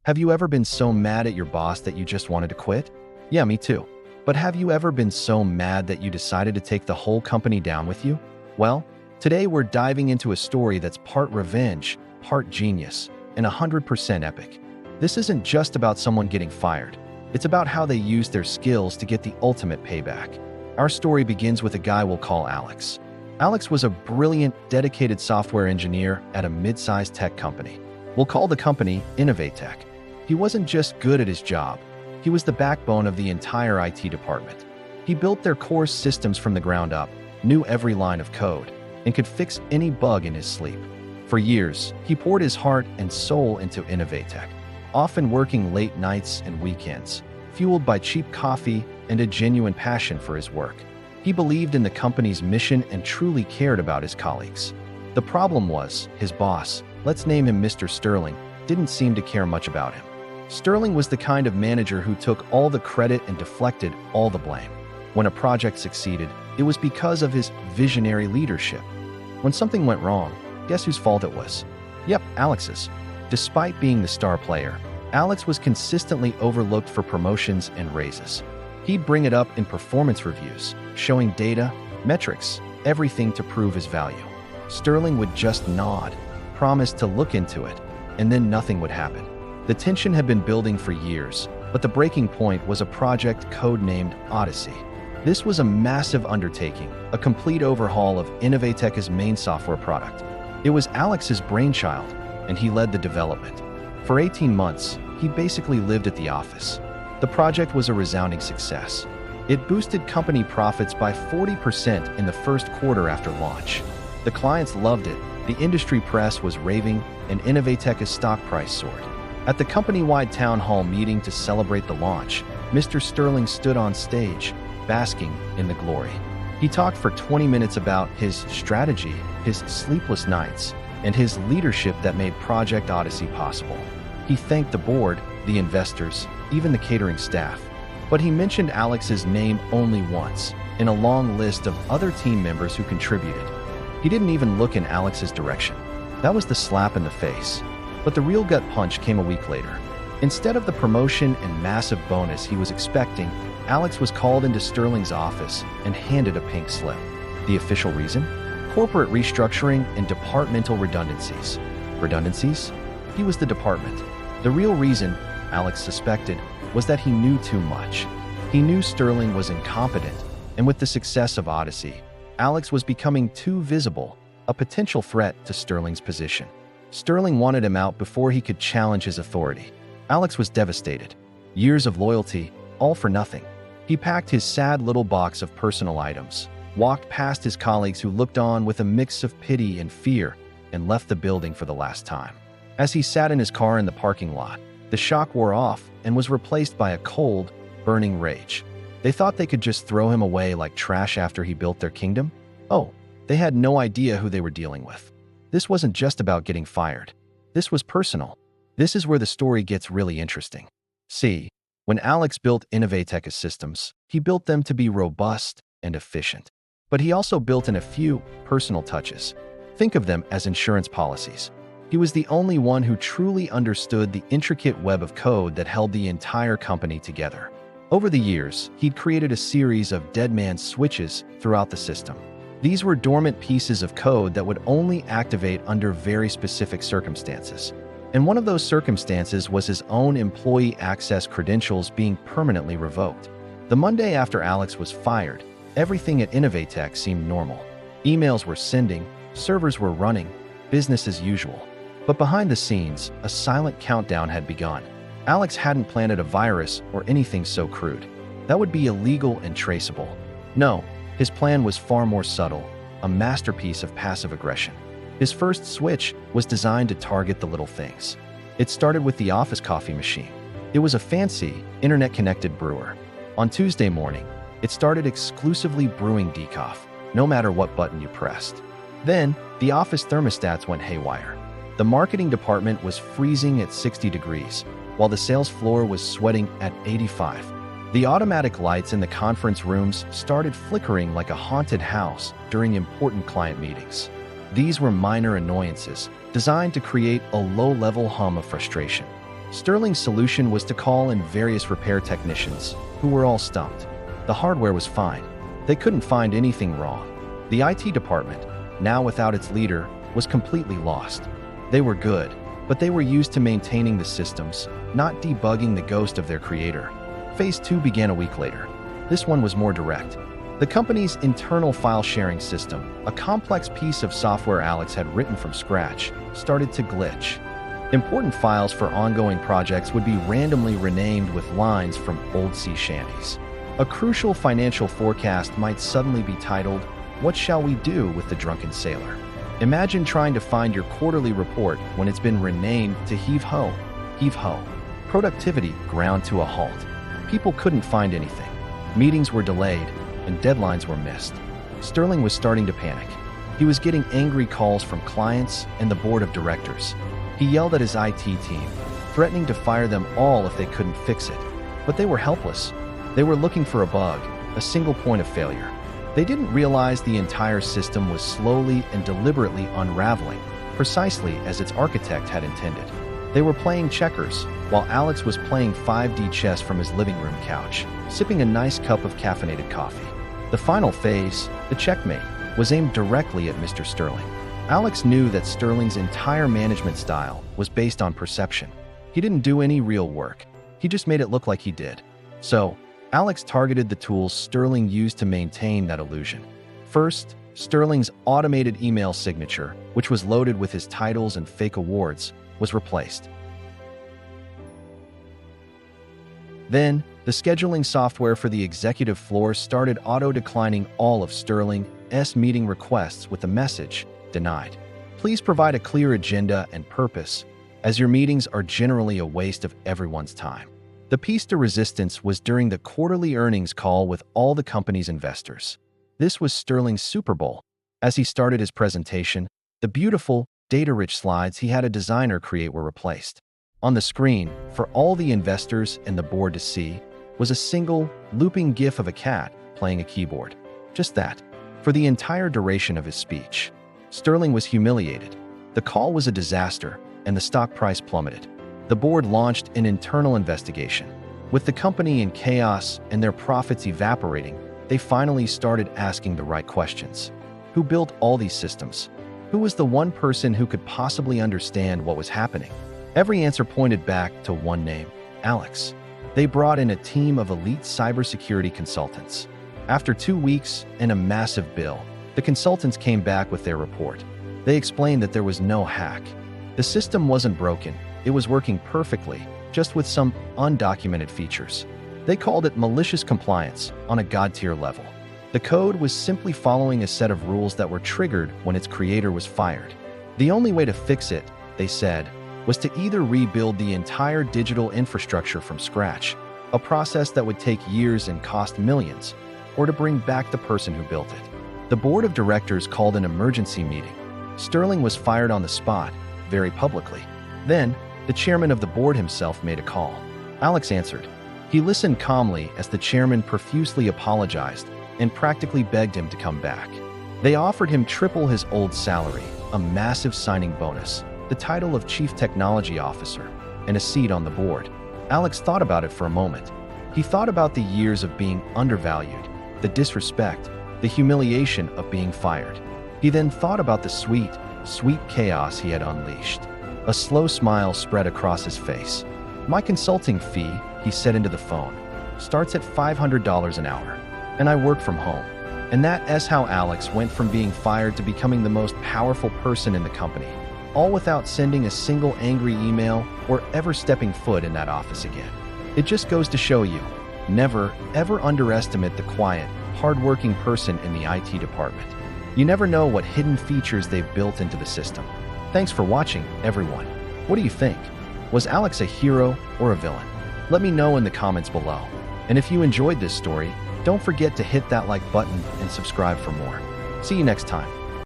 Have you ever been so mad at your boss that you just wanted to quit? Yeah, me too. But have you ever been so mad that you decided to take the whole company down with you? Well, today we're diving into a story that's part revenge, part genius, and 100% epic. This isn't just about someone getting fired. It's about how they used their skills to get the ultimate payback. Our story begins with a guy we'll call Alex. Alex was a brilliant, dedicated software engineer at a mid-sized tech company. We'll call the company Innovate Tech. He wasn't just good at his job. He was the backbone of the entire IT department. He built their core systems from the ground up, knew every line of code, and could fix any bug in his sleep. For years, he poured his heart and soul into Innovate Tech, often working late nights and weekends, fueled by cheap coffee and a genuine passion for his work. He believed in the company's mission and truly cared about his colleagues. The problem was, his boss, let's name him Mr. Sterling, didn't seem to care much about him. Sterling was the kind of manager who took all the credit and deflected all the blame. When a project succeeded, it was because of his visionary leadership. When something went wrong, guess whose fault it was? Yep, Alex's. Despite being the star player, Alex was consistently overlooked for promotions and raises. He'd bring it up in performance reviews, showing data, metrics, everything to prove his value. Sterling would just nod, promise to look into it, and then nothing would happen. The tension had been building for years, but the breaking point was a project codenamed Odyssey. This was a massive undertaking, a complete overhaul of Innovate Tech's main software product. It was Alex's brainchild, and he led the development. For 18 months, he basically lived at the office. The project was a resounding success. It boosted company profits by 40% in the first quarter after launch. The clients loved it, the industry press was raving, and Innovate Tech's stock price soared. At the company-wide town hall meeting to celebrate the launch, Mr. Sterling stood on stage, basking in the glory. He talked for 20 minutes about his strategy, his sleepless nights, and his leadership that made Project Odyssey possible. He thanked the board, the investors, even the catering staff. But he mentioned Alex's name only once, in a long list of other team members who contributed. He didn't even look in Alex's direction. That was the slap in the face. But the real gut punch came a week later. Instead of the promotion and massive bonus he was expecting, Alex was called into Sterling's office and handed a pink slip. The official reason? Corporate restructuring and departmental redundancies. Redundancies? He was the department. The real reason, Alex suspected, was that he knew too much. He knew Sterling was incompetent, and with the success of Odyssey, Alex was becoming too visible, a potential threat to Sterling's position. Sterling wanted him out before he could challenge his authority. Alex was devastated. Years of loyalty, all for nothing. He packed his sad little box of personal items, walked past his colleagues who looked on with a mix of pity and fear, and left the building for the last time. As he sat in his car in the parking lot, the shock wore off and was replaced by a cold, burning rage. They thought they could just throw him away like trash after he built their kingdom? Oh, they had no idea who they were dealing with. This wasn't just about getting fired. This was personal. This is where the story gets really interesting. See, when Alex built Innovate Tech's systems, he built them to be robust and efficient. But he also built in a few personal touches. Think of them as insurance policies. He was the only one who truly understood the intricate web of code that held the entire company together. Over the years, he'd created a series of dead man switches throughout the system. These were dormant pieces of code that would only activate under very specific circumstances. And one of those circumstances was his own employee access credentials being permanently revoked. The Monday after Alex was fired, everything at Innovate Tech seemed normal. Emails were sending, servers were running, business as usual. But behind the scenes, a silent countdown had begun. Alex hadn't planted a virus or anything so crude. That would be illegal and traceable. No, his plan was far more subtle, a masterpiece of passive aggression. His first switch was designed to target the little things. It started with the office coffee machine. It was a fancy, internet-connected brewer. On Tuesday morning, it started exclusively brewing decaf, no matter what button you pressed. Then, the office thermostats went haywire. The marketing department was freezing at 60 degrees, while the sales floor was sweating at 85. The automatic lights in the conference rooms started flickering like a haunted house during important client meetings. These were minor annoyances, designed to create a low-level hum of frustration. Sterling's solution was to call in various repair technicians, who were all stumped. The hardware was fine. They couldn't find anything wrong. The IT department, now without its leader, was completely lost. They were good, but they were used to maintaining the systems, not debugging the ghost of their creator. Phase 2 began a week later. This one was more direct. The company's internal file sharing system, a complex piece of software Alex had written from scratch, started to glitch. Important files for ongoing projects would be randomly renamed with lines from old sea shanties. A crucial financial forecast might suddenly be titled, "What shall we do with the drunken sailor?" Imagine trying to find your quarterly report when it's been renamed to Heave Ho. Heave Ho. Productivity ground to a halt. People couldn't find anything. Meetings were delayed, and deadlines were missed. Sterling was starting to panic. He was getting angry calls from clients and the board of directors. He yelled at his IT team, threatening to fire them all if they couldn't fix it. But they were helpless. They were looking for a bug, a single point of failure. They didn't realize the entire system was slowly and deliberately unraveling, precisely as its architect had intended. They were playing checkers, while Alex was playing 5D chess from his living room couch, sipping a nice cup of caffeinated coffee. The final phase, the checkmate, was aimed directly at Mr. Sterling. Alex knew that Sterling's entire management style was based on perception. He didn't do any real work. He just made it look like he did. So, Alex targeted the tools Sterling used to maintain that illusion. First, Sterling's automated email signature, which was loaded with his titles and fake awards, was replaced. Then, the scheduling software for the executive floor started auto-declining all of Sterling's meeting requests with the message, "Denied. Please provide a clear agenda and purpose, as your meetings are generally a waste of everyone's time." The piece de resistance was during the quarterly earnings call with all the company's investors. This was Sterling's Super Bowl. As he started his presentation, the beautiful, data-rich slides he had a designer create were replaced. On the screen, for all the investors and the board to see, was a single, looping GIF of a cat playing a keyboard. Just that. For the entire duration of his speech, Sterling was humiliated. The call was a disaster, and the stock price plummeted. The board launched an internal investigation. With the company in chaos and their profits evaporating, they finally started asking the right questions. Who built all these systems? Who was the one person who could possibly understand what was happening? Every answer pointed back to one name, Alex. They brought in a team of elite cybersecurity consultants. After 2 weeks and a massive bill, the consultants came back with their report. They explained that there was no hack. The system wasn't broken. It was working perfectly, just with some undocumented features. They called it malicious compliance on a god-tier level. The code was simply following a set of rules that were triggered when its creator was fired. The only way to fix it, they said, was to either rebuild the entire digital infrastructure from scratch, a process that would take years and cost millions, or to bring back the person who built it. The board of directors called an emergency meeting. Sterling was fired on the spot, very publicly. Then, the chairman of the board himself made a call. Alex answered. He listened calmly as the chairman profusely apologized and practically begged him to come back. They offered him triple his old salary, a massive signing bonus, the title of Chief Technology Officer, and a seat on the board. Alex thought about it for a moment. He thought about the years of being undervalued, the disrespect, the humiliation of being fired. He then thought about the sweet chaos he had unleashed. A slow smile spread across his face. "My consulting fee," he said into the phone, "starts at $500 an hour, and I work from home." And that's how Alex went from being fired to becoming the most powerful person in the company, all without sending a single angry email or ever stepping foot in that office again. It just goes to show you, never, ever underestimate the quiet, hardworking person in the IT department. You never know what hidden features they've built into the system. Thanks for watching, everyone. What do you think? Was Alex a hero or a villain? Let me know in the comments below. And if you enjoyed this story, don't forget to hit that like button and subscribe for more. See you next time.